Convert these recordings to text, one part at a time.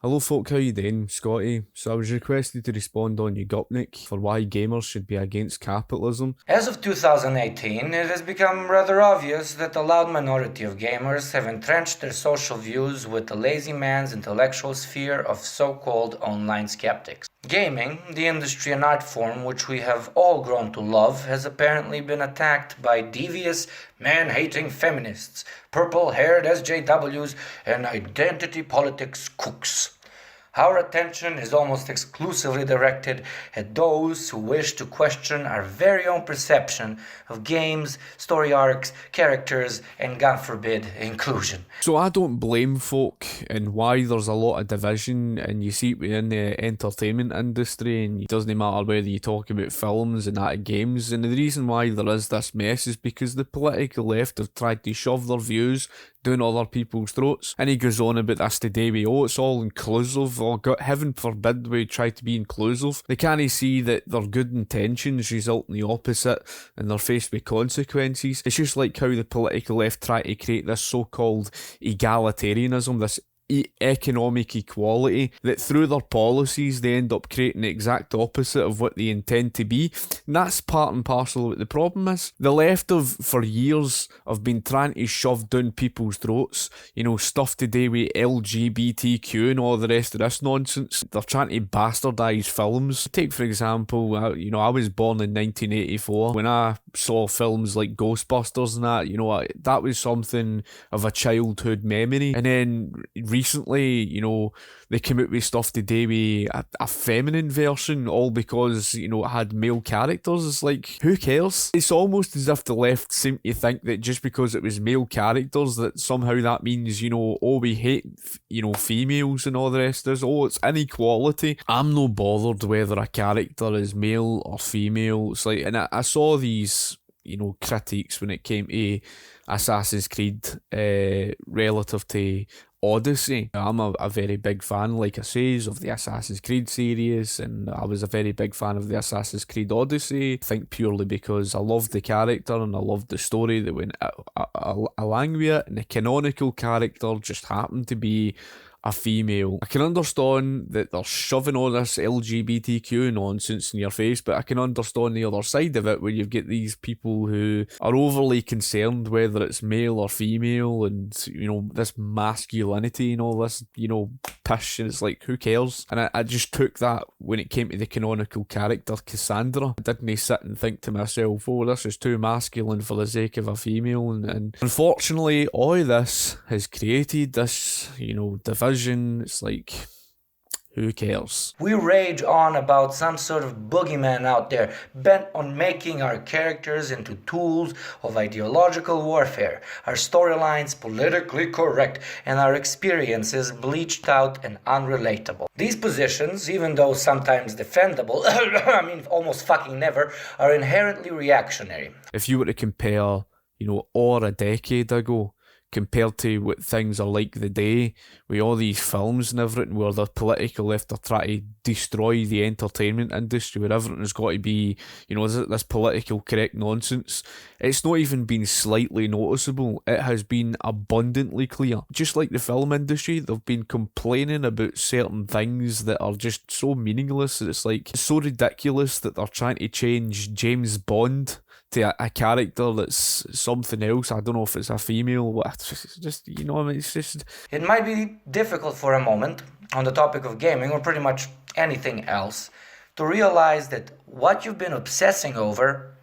Hello folk, how you doing? Scotty. So I was requested to respond on Yugopnik for why gamers should be against capitalism. As of 2018, it has become rather obvious that a loud minority of gamers have entrenched their social views with the lazy man's intellectual sphere of so-called online skeptics. Gaming, the industry and art form which we have all grown to love, has apparently been attacked by devious, man-hating feminists, purple-haired SJWs, and identity politics kooks. Our attention is almost exclusively directed at those who wish to question our very own perception of games, story arcs, characters, and God forbid, inclusion. So I don't blame folk and why there's a lot of division, and you see it within the entertainment industry, and it doesn't matter whether you talk about films and that games, and the reason why there is this mess is because the political left have tried to shove their views down other people's throats. And he goes on about this today with, oh, it's all inclusive, or God, heaven forbid we try to be inclusive. They can't see that their good intentions result in the opposite and they're faced with consequences. It's just like how the political left try to create this so-called egalitarianism, this economic equality, that through their policies they end up creating the exact opposite of what they intend to be. And that's part and parcel of what the problem is. The left have for years have been trying to shove down people's throats, stuff to do with LGBTQ and all the rest of this nonsense. They're trying to bastardise films. Take for example, I was born in 1984. When I saw films like Ghostbusters and that was something of a childhood memory. And then recently, they came out with stuff to do with a feminine version, all because, it had male characters. It's like, who cares? It's almost as if the left seem to think that just because it was male characters, that somehow that means, we hate, females and all the rest of this. Oh, it's inequality. I'm no bothered whether a character is male or female. It's like, and I saw these, critiques when it came to Assassin's Creed relative to Odyssey. I'm a very big fan, like I say, of the Assassin's Creed series, and I was a very big fan of the Assassin's Creed Odyssey. I think purely because I loved the character and I loved the story that went along with it, and the canonical character just happened to be a female. I can understand that they're shoving all this LGBTQ nonsense in your face, but I can understand the other side of it, where you've got these people who are overly concerned whether it's male or female, and this masculinity and all this pish, and it's like, who cares? And I just took that when it came to the canonical character Cassandra. I didn't sit and think to myself, oh, this is too masculine for the sake of a female, and unfortunately all of this has created this division. It's like, who cares? We rage on about some sort of boogeyman out there, bent on making our characters into tools of ideological warfare, our storylines politically correct, and our experiences bleached out and unrelatable. These positions, even though sometimes defendable, almost fucking never, are inherently reactionary. If you were to compare, or a decade ago, compared to what things are like today, with all these films and everything, where the political left are trying to destroy the entertainment industry, where everything has got to be, this political correct nonsense. It's not even been slightly noticeable. It has been abundantly clear. Just like the film industry, they've been complaining about certain things that are just so meaningless. It's like, it's so ridiculous that they're trying to change James Bond to a character that's something else. I don't know if it's a female. It's just, it's just... It might be difficult for a moment, on the topic of gaming or pretty much anything else, to realize that what you've been obsessing over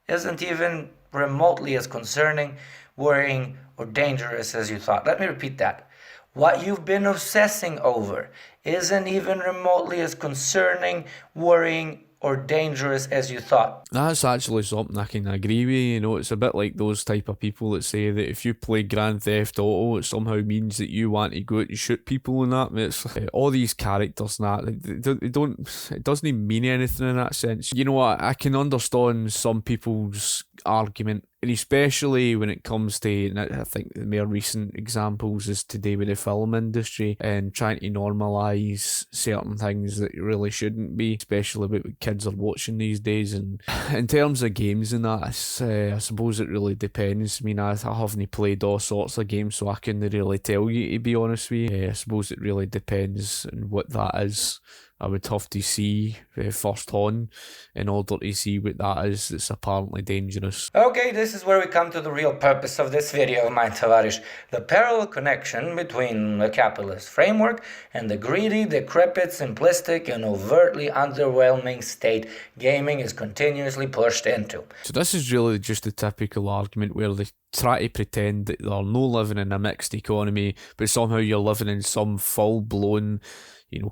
isn't even remotely as concerning, worrying, or dangerous as you thought. Let me repeat that. What you've been obsessing over isn't even remotely as concerning, worrying, or dangerous as you thought. That's actually something I can agree with. It's a bit like those type of people that say that if you play Grand Theft Auto, it somehow means that you want to go out and shoot people and that. It's all these characters and that, they don't, it doesn't even mean anything in that sense. I can understand some people's argument. And especially when it comes to, and I think the more recent examples is today with the film industry and trying to normalise certain things that really shouldn't be, especially about what kids are watching these days. And in terms of games and that, I suppose it really depends. I mean, I haven't played all sorts of games, so I couldn't really tell you, to be honest with you. I suppose it really depends on what that is. I would have to see first on in order to see what that is that's apparently dangerous. Okay, this is where we come to the real purpose of this video, my tavarish. The parallel connection between the capitalist framework and the greedy, decrepit, simplistic, and overtly underwhelming state gaming is continuously pushed into. So this is really just a typical argument where they try to pretend that they're no living in a mixed economy, but somehow you're living in some full-blown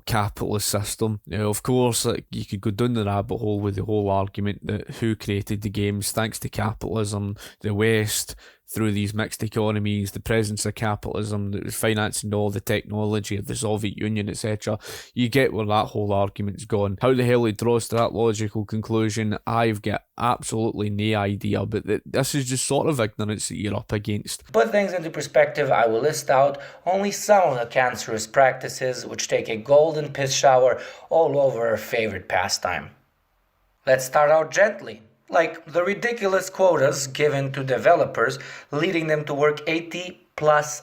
capitalist system. Now, of course, you could go down the rabbit hole with the whole argument that who created the games, thanks to capitalism, the West, through these mixed economies, the presence of capitalism that was financing all the technology of the Soviet Union, etc. You get where that whole argument's gone. How the hell he draws to that logical conclusion, I've got absolutely no idea, but this is just sort of ignorance that you're up against. To put things into perspective, I will list out only some of the cancerous practices which take a golden piss shower all over our favorite pastime. Let's start out gently. Like the ridiculous quotas given to developers, leading them to work 80+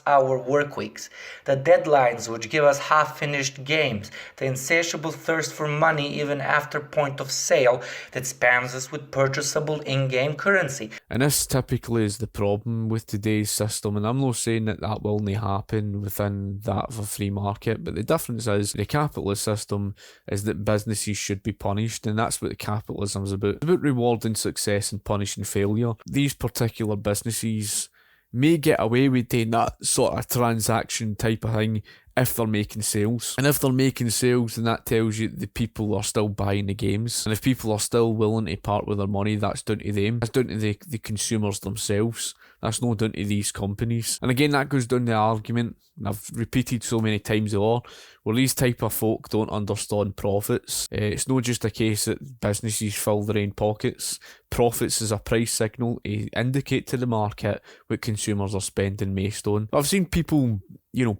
hour work weeks, the deadlines which give us half-finished games, the insatiable thirst for money even after point of sale that spams us with purchasable in-game currency. And this typically is the problem with today's system, and I'm not saying that will only happen within that of a free market, but the difference is the capitalist system is that businesses should be punished, and that's what the capitalism is about. It's about rewarding success and punishing failure. These particular businesses may get away with doing that sort of transaction type of thing if they're making sales. And if they're making sales, then that tells you the people are still buying the games. And if people are still willing to part with their money, that's down to them. That's down to the consumers themselves. That's not down to these companies. And again, that goes down the argument, and I've repeated so many times before, where these type of folk don't understand profits. It's not just a case that businesses fill their own pockets. Profits is a price signal to indicate to the market what consumers are spending based on. I've seen people,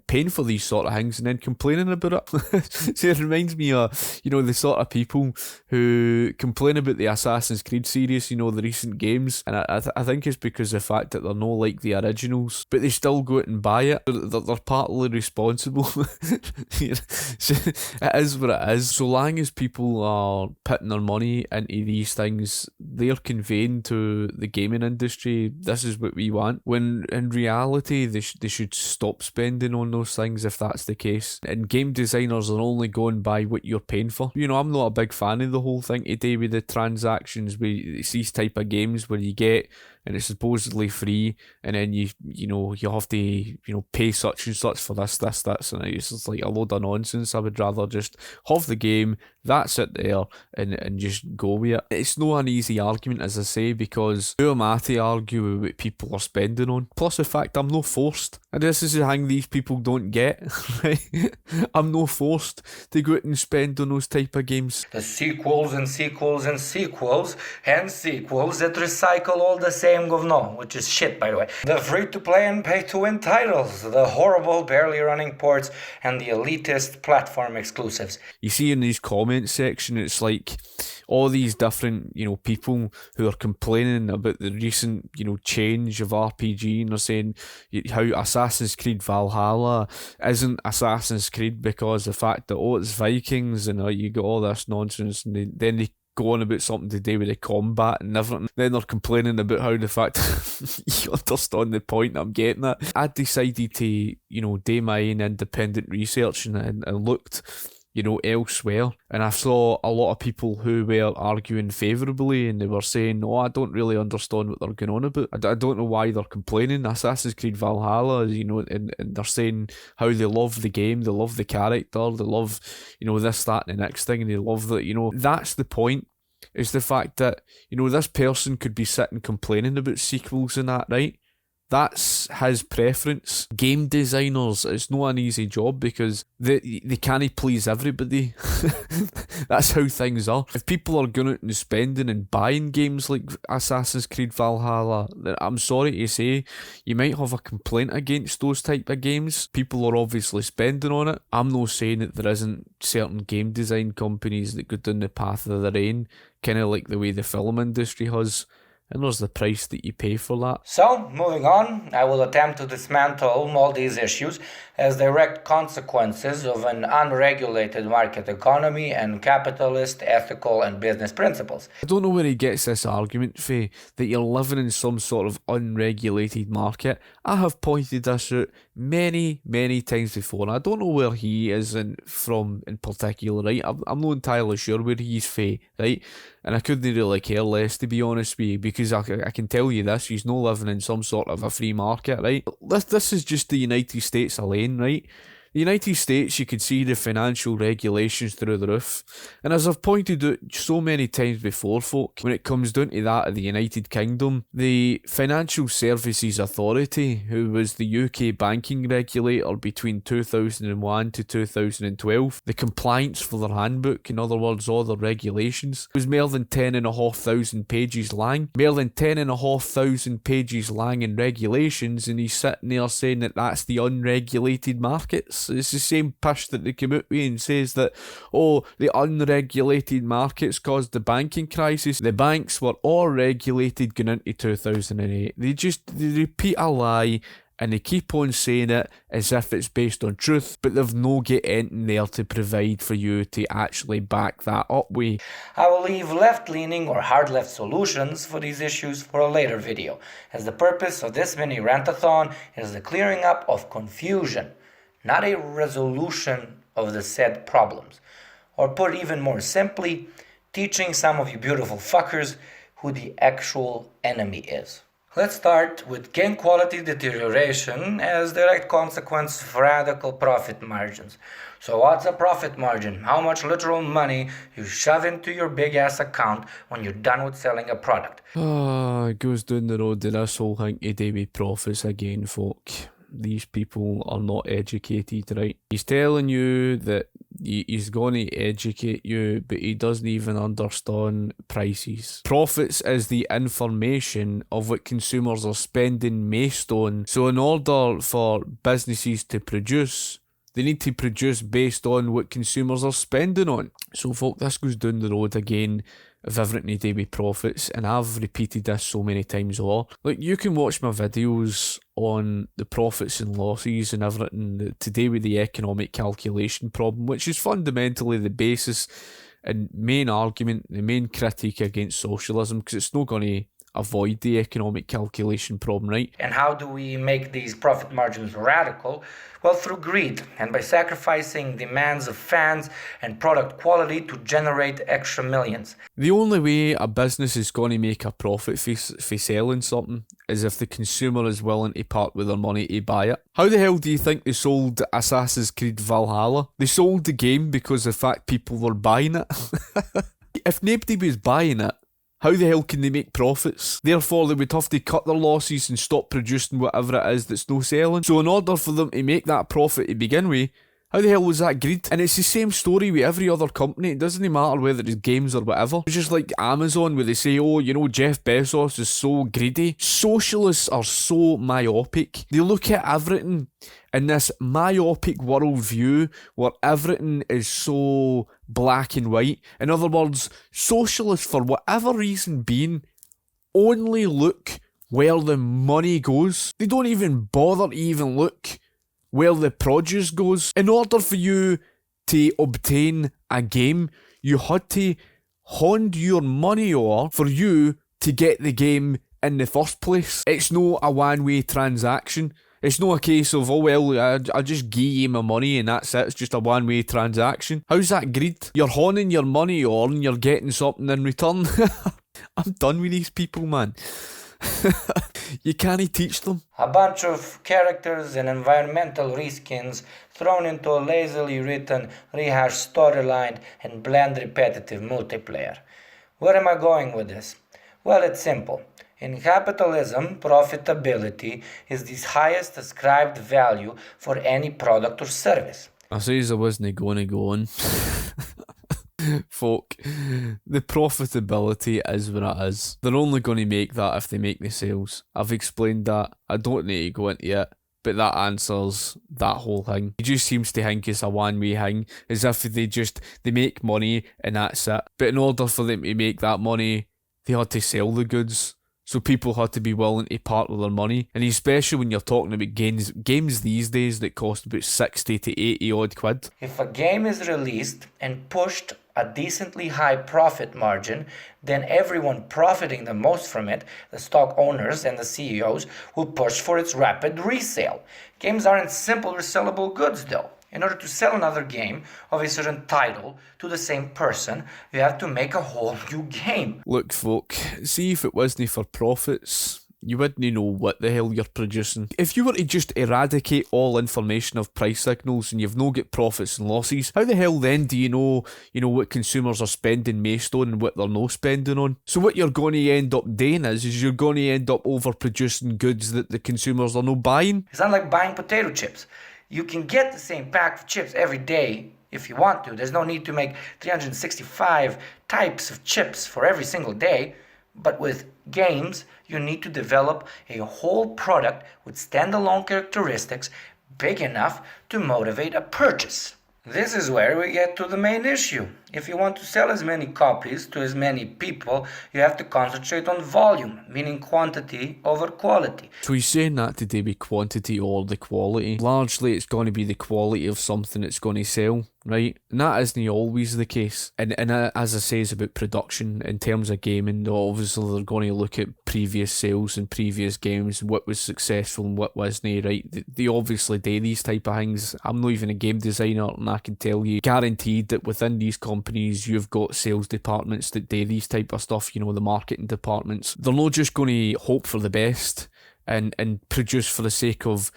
paying for these sort of things and then complaining about it. So it reminds me of, the sort of people who complain about the Assassin's Creed series, the recent games. And I think it's because of the fact that they're not like the originals, but they still go out and buy it. They're partly responsible. So it is what it is. So long as people are putting their money into these things, they're conveying to the gaming industry, this is what we want. When in reality, they should stop spending on those things if that's the case. And game designers are only going by what you're paying for. I'm not a big fan of the whole thing today with the transactions, with these type of games where you get, and it's supposedly free, and then you have to pay such and such for this, and it's just like a load of nonsense. I would rather just have the game, that's it there, and just go with it. It's not an easy argument, as I say, because who am I to argue with what people are spending on? Plus the fact I'm not forced, and this is the thing these people don't get, right? I'm not forced to go out and spend on those type of games. The sequels and sequels and sequels and sequels that recycle all the same govno, which is shit, by the way. The free-to-play and pay-to-win titles, the horrible, barely running ports, and the elitist platform exclusives. You see in these comment section, it's like all these different, people who are complaining about the recent, change of RPG, and they're saying how Assassin's Creed Valhalla isn't Assassin's Creed because of the fact that, it's Vikings, and you got all this nonsense, and then they go on about something to do with the combat and everything. Then they're complaining about how the fact you understand the point I'm getting at. I decided to, do my own independent research and looked, elsewhere, and I saw a lot of people who were arguing favourably, and they were saying, I don't really understand what they're going on about. I don't know why they're complaining. Assassin's Creed Valhalla, and they're saying how they love the game, they love the character, they love, this, that, and the next thing, and they love that, that's the point, is the fact that, this person could be sitting complaining about sequels and that, right? That's his preference. Game designers, it's not an easy job because they can't please everybody. That's how things are. If people are going out and spending and buying games like Assassin's Creed Valhalla, then I'm sorry to say, you might have a complaint against those type of games. People are obviously spending on it. I'm not saying that there isn't certain game design companies that go down the path of their own, kind of like the way the film industry has, and there's the price that you pay for that. So, moving on, I will attempt to dismantle all these issues as direct consequences of an unregulated market economy and capitalist ethical and business principles. I don't know where he gets this argument for, that you're living in some sort of unregulated market. I have pointed this out many times before, and I don't know where he is from in particular, right? I'm not entirely sure where he's from, right? And I couldn't really care less, to be honest with you, because I can tell you this, he's not living in some sort of a free market, right? This is just the United States alone, right? The United States, you could see the financial regulations through the roof. And as I've pointed out so many times before, folk, when it comes down to that of the United Kingdom, the Financial Services Authority, who was the UK banking regulator between 2001 to 2012, the compliance for their handbook, in other words, all their regulations, was more than 10,500 pages long. More than 10,500 pages long in regulations, and he's sitting there saying that that's the unregulated markets. It's the same pish that they come out with and says that, oh, the unregulated markets caused the banking crisis. The banks were all regulated going into 2008. They repeat a lie and they keep on saying it as if it's based on truth, but they've no get anything there to provide for you to actually back that up with. I will leave left-leaning or hard-left solutions for these issues for a later video, as the purpose of this mini rantathon is the clearing up of confusion, not a resolution of the said problems. Or put even more simply, teaching some of you beautiful fuckers who the actual enemy is. Let's start with gain quality deterioration as direct consequence of radical profit margins. So what's a profit margin? How much literal money you shove into your big ass account when you're done with selling a product. It goes down the road to this whole thing to do with profits again, folk. These people are not educated, right? He's telling you that he's going to educate you, but he doesn't even understand prices. Profits is the information of what consumers are spending based on. So in order for businesses to produce, they need to produce based on what consumers are spending on. So folk, this goes down the road again of everything to do with profits, and I've repeated this so many times over. Like, you can watch my videos on the profits and losses and everything to do with the economic calculation problem, which is fundamentally the basis and main argument, the main critique against socialism, because it's not going to avoid the economic calculation problem, right? And how do we make these profit margins radical? Well, through greed and by sacrificing demands of fans and product quality to generate extra millions. The only way a business is going to make a profit for selling something is if the consumer is willing to part with their money to buy it. How the hell do you think they sold Assassin's Creed Valhalla? They sold the game because of the fact people were buying it. If nobody was buying it, how the hell can they make profits? Therefore, they would have to cut their losses and stop producing whatever it is that's no selling. So in order for them to make that profit to begin with, how the hell was that greed? And it's the same story with every other company. It doesn't matter whether it's games or whatever. It's just like Amazon, where they say, oh, you know, Jeff Bezos is so greedy. Socialists are so myopic. They look at everything in this myopic worldview where everything is so black and white. In other words, socialists, for whatever reason being, only look where the money goes. They don't even bother to even look where the produce goes. In order for you to obtain a game, you had to hand your money over for you to get the game in the first place. It's not a one-way transaction. It's not a case of, oh well, I just give you my money and that's it. It's just a one-way transaction. How's that greed? You're handing your money over and you're getting something in return. I'm done with these people, man. You can't teach them. A bunch of characters and environmental reskins thrown into a lazily written, rehashed storyline and bland repetitive multiplayer. Where am I going with this? Well, it's simple. In capitalism, profitability is the highest ascribed value for any product or service. I says I wasn't going to go on. Folk, the profitability is what it is. They're only going to make that if they make the sales. I've explained that. I don't need to go into it, but that answers that whole thing. It just seems to think it's a one-way thing, as if they make money and that's it. But in order for them to make that money, they had to sell the goods. So people had to be willing to part with their money. And especially when you're talking about games these days that cost about 60 to 80 odd quid. If a game is released and pushed a decently high profit margin, then everyone profiting the most from it, the stock owners and the CEOs, will push for its rapid resale. Games aren't simple resellable goods though. In order to sell another game of a certain title to the same person, you have to make a whole new game. Look, folk, see if it wasn't for profits, you wouldn't know what the hell you're producing. If you were to just eradicate all information of price signals and you've no got profits and losses, how the hell then do you know what consumers are spending based on and what they're no spending on? So what you're going to end up doing is you're going to end up overproducing goods that the consumers are no buying. It's not like buying potato chips. You can get the same pack of chips every day if you want to. There's no need to make 365 types of chips for every single day. But with games, you need to develop a whole product with standalone characteristics big enough to motivate a purchase. This is where we get to the main issue. If you want to sell as many copies to as many people, you have to concentrate on volume, meaning quantity over quality. So he's saying that to do with quantity or the quality. Largely it's going to be the quality of something that's going to sell, right? And that isn't always the case. And as I say about production, in terms of gaming, obviously they're going to look at previous sales and previous games, what was successful and what wasn't, right? They obviously do these type of things. I'm not even a game designer, and I can tell you, guaranteed that within these companies you've got sales departments that do these type of stuff, the marketing departments. They're not just going to hope for the best and produce for the sake of,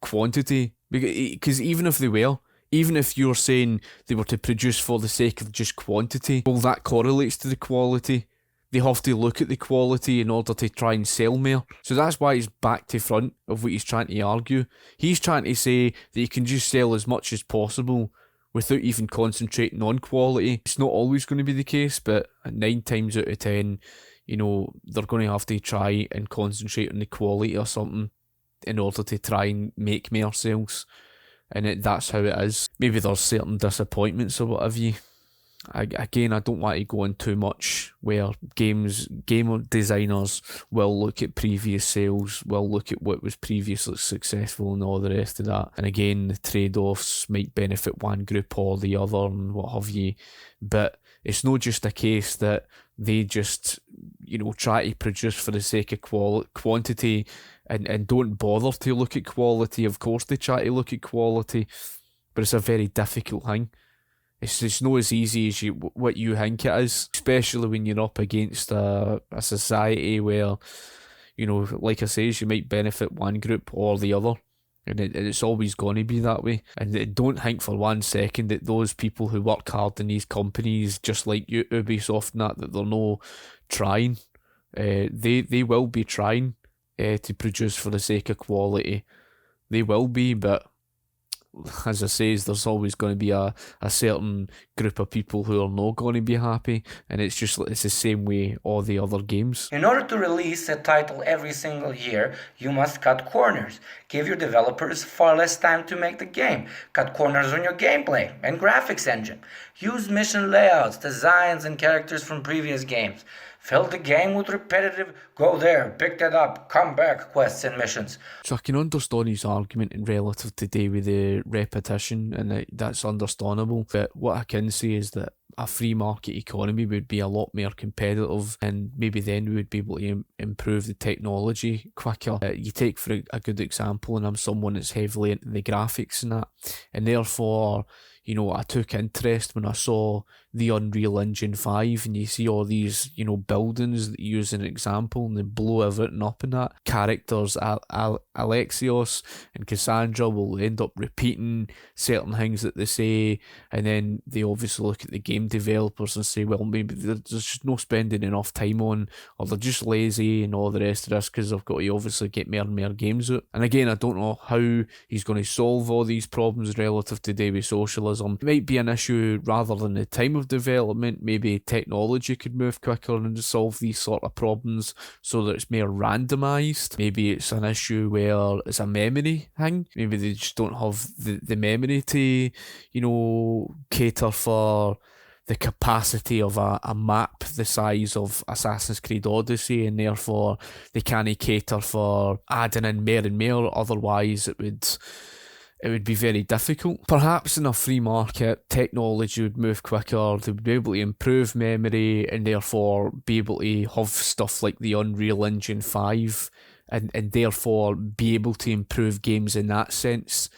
quantity. Because even if you're saying they were to produce for the sake of just quantity, well, that correlates to the quality. They have to look at the quality in order to try and sell more. So that's why he's back to front of what he's trying to argue. He's trying to say that you can just sell as much as possible without even concentrating on quality. It's not always going to be the case, but 9 times out of 10, they're going to have to try and concentrate on the quality or something in order to try and make more sales. And that's how it is. Maybe there's certain disappointments or whatever. I don't want to go on too much where game designers will look at previous sales, will look at what was previously successful and all the rest of that. And again, the trade-offs might benefit one group or the other and what have you. But it's not just a case that they just, try to produce for the sake of quantity and don't bother to look at quality. Of course they try to look at quality, but it's a very difficult thing. It's not as easy as what you think it is, especially when you're up against a society where, like I say, you might benefit one group or the other, and it's always going to be that way. And don't think for 1 second that those people who work hard in these companies, just like Ubisoft and that they're no trying. They will be trying to produce for the sake of quality. They will be, but as I say, there's always going to be a certain group of people who are not going to be happy, and it's the same way all the other games. In order to release a title every single year, you must cut corners. Give your developers far less time to make the game. Cut corners on your gameplay and graphics engine. Use mission layouts, designs, and characters from previous games. Fill the game with repetitive, go there, pick that up, come back quests and missions. So I can understand his argument in relative today with the repetition, and that's understandable. But what I can say is that a free market economy would be a lot more competitive, and maybe then we would be able to improve the technology quicker. You take for a good example, and I'm someone that's heavily into the graphics and that, and therefore, I took interest when I saw the Unreal Engine 5, and you see all these, buildings that you use as an example, and they blow everything up in that. Characters, Alexios and Cassandra, will end up repeating certain things that they say, and then they obviously look at the game developers and say, well, maybe there's just no spending enough time on, or they're just lazy and all the rest of this because they've got to obviously get more and more games out. And again, I don't know how he's going to solve all these problems relative to today with socialism. It might be an issue rather than the time of development. Maybe technology could move quicker and solve these sort of problems so that it's more randomised. Maybe it's an issue where it's a memory thing. Maybe they just don't have the memory to, cater for the capacity of a map the size of Assassin's Creed Odyssey, and therefore they can't cater for adding in more and more, otherwise it would be very difficult. Perhaps in a free market, technology would move quicker, they would be able to improve memory and therefore be able to have stuff like the Unreal Engine 5 and therefore be able to improve games in that sense.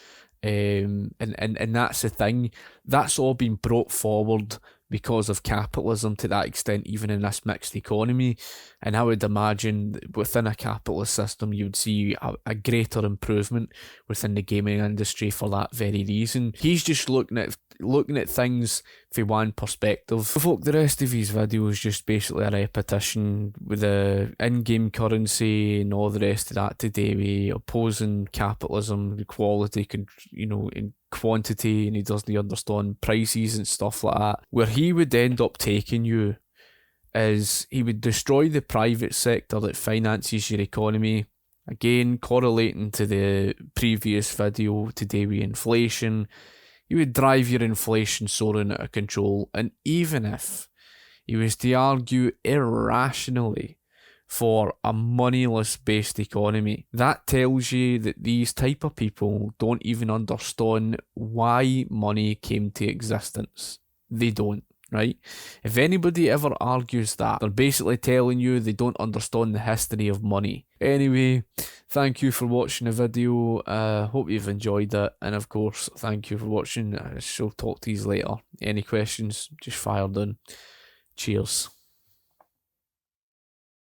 And that's the thing. That's all been brought forward because of capitalism to that extent, even in this mixed economy. And I would imagine within a capitalist system, you would see a greater improvement within the gaming industry for that very reason. He's just looking at things from one perspective. Folk, the rest of his video is just basically a repetition with the in-game currency and all the rest of that today, with opposing capitalism, equality, in quantity, and he doesn't understand prices and stuff like that. Where he would end up taking you is he would destroy the private sector that finances your economy. Again, correlating to the previous video today with inflation, he would drive your inflation soaring out of control. And even if he was to argue irrationally for a moneyless based economy, that tells you that these type of people don't even understand why money came to existence. They don't, right? If anybody ever argues that, they're basically telling you they don't understand the history of money. Anyway, thank you for watching the video. Hope you've enjoyed it, and of course, thank you for watching. I shall talk to you later. Any questions, just fire them. Cheers.